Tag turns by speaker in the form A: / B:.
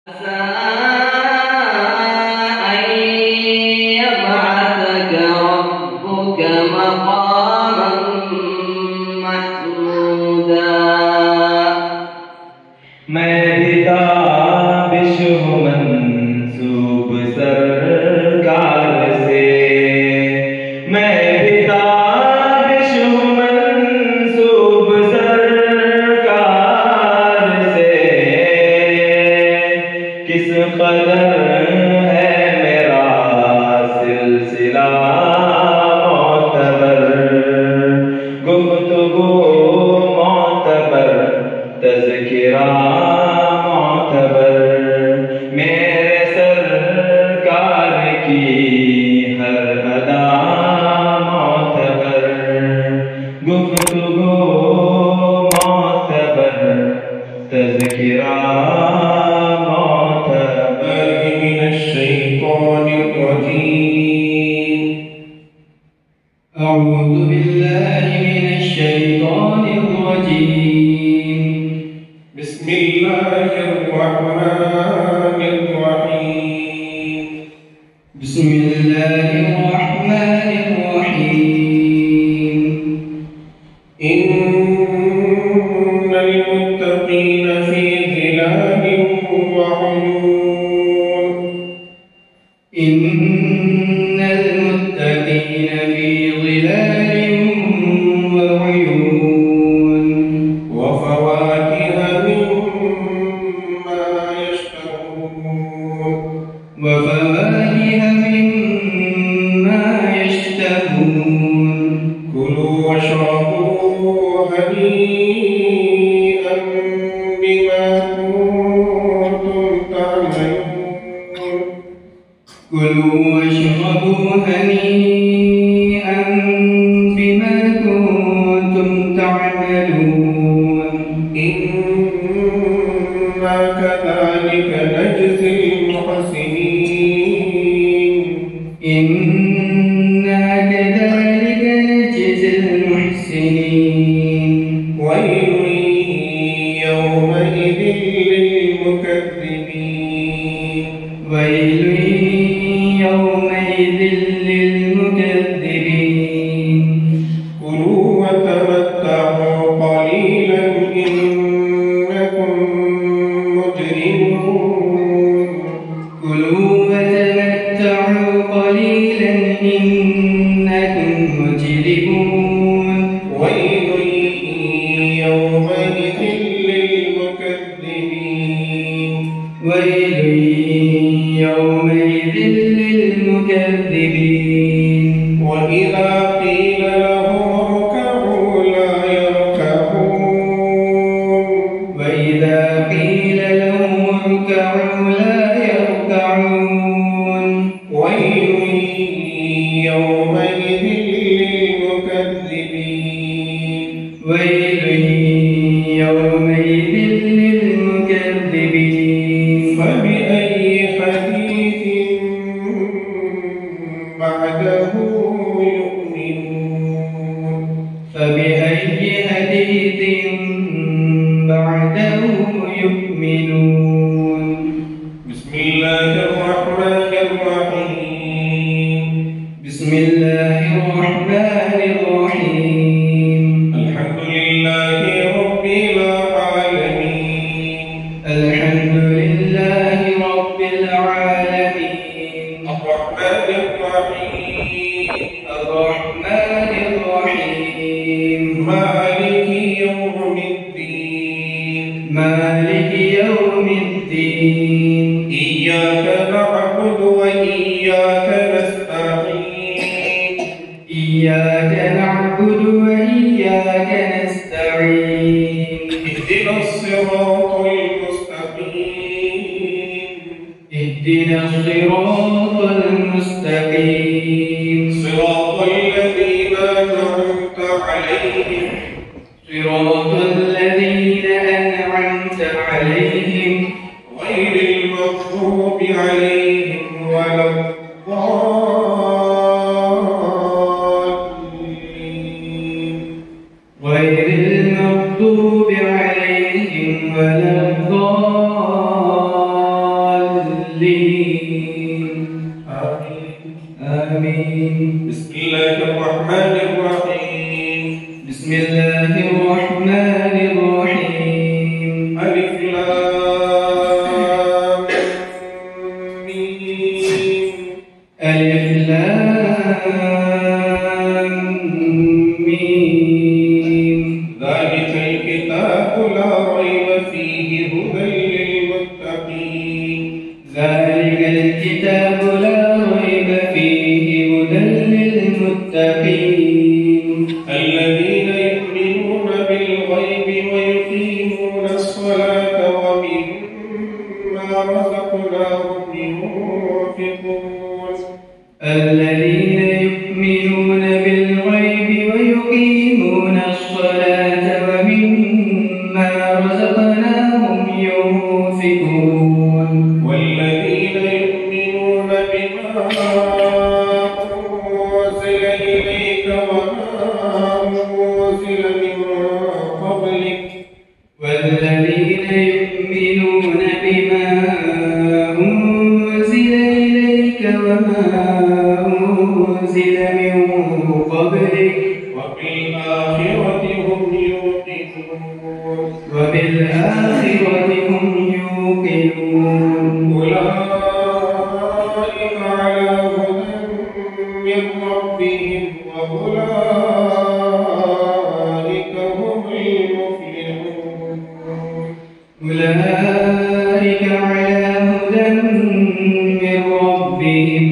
A: أن يبعثك ربك مقاما محمودا
B: मैं पिता विश्व मंसूब सरकार से मैं पिता विश्व मंसूब सरकार से किस कदर है मेरा सिलसिला मोतबर गुफ्तगू मोतबर तज़किरा मोतबर मेरे सरकार की हर अदा मोतबर गुफ्तगू मोतबर तज़किरा मोतबर
C: أعوذ بالله من الشيطان الرجيم
D: بسم الله الرحمن الرحيم
C: بسم الله الرحمن الرحيم
D: إن المتقين في ظلال وعيون
C: إن المتقين في ظلال وعيون
D: وفواكه مما يشتهون
C: وفواكه مما يشتهون
D: كلوا واشربوا هنيئا بما كنتم تعملون
C: كلوا واشربوا هنيئا بما كنتم تعملون
D: إنا كذلك نجزي المحسنين
C: إنا كذلك نجزي المحسنين
D: ويل يومئذ للمكذبين
C: ويل يومئذ للمكذبين
D: كلوا وتمتعوا قليلا إنكم مجرمون
C: كلوا وتمتعوا قليلا إنكم مجرمون
D: ويل يومئذ للمكذبين
C: ويل يومئذ للمكذبين
D: وإذا قيل لهم اركعوا لا يركعون
C: وإذا قيل لهم اركعوا لا يركعون
D: ويل يومئذ للمكذبين
C: ويل يومئذ للمكذبين
D: فبأي حديث بعده يؤمنون
C: فبأي حديث بعده يؤمنون
D: بسم الله الرحمن الرحيم
C: بسم الله الرحمن الرحيم
D: الحمد لله رب العالمين
C: الحمد لله رب العالمين
D: الرحمن الرحيم
C: الرحمن الرحيم
D: مالك يوم الدين
C: مالك يوم الدين
D: إياك نعبد وإياك نستعين
C: إياك نعبد وإياك نستعين
D: اهدنا الصراط المستقيم
C: اهدنا الصراط المستقيم
D: صراط الذين أنعمت عليهم
C: صراط الذين أنعمت عليهم
D: غير المغضوب عليهم ولا الضالين
C: غير المغضوب عليهم ولا الضالين
D: حكيم
C: ذلك الكتاب لا ريب فيه هدى للمتقين
D: الذين يؤمنون بالغيب ويقيمون الصلاة ومما رزقناهم ينفقون
C: الذين يؤمنون بالغيب ويقيمون الصلاة ومما رزقناهم ينفقون
D: والذين يؤمنون بما أنزل إليك وما أنزل من قبلك
C: والذين يؤمنون بما أنزل إليك وما أنزل من قبلك
D: وبالآخرة هم يوقنون
C: وبالآخرة هم يوقنون
D: أولئك على هدى من ربهم وأولئك هم المفلحون
C: أولئك على هدى من ربهم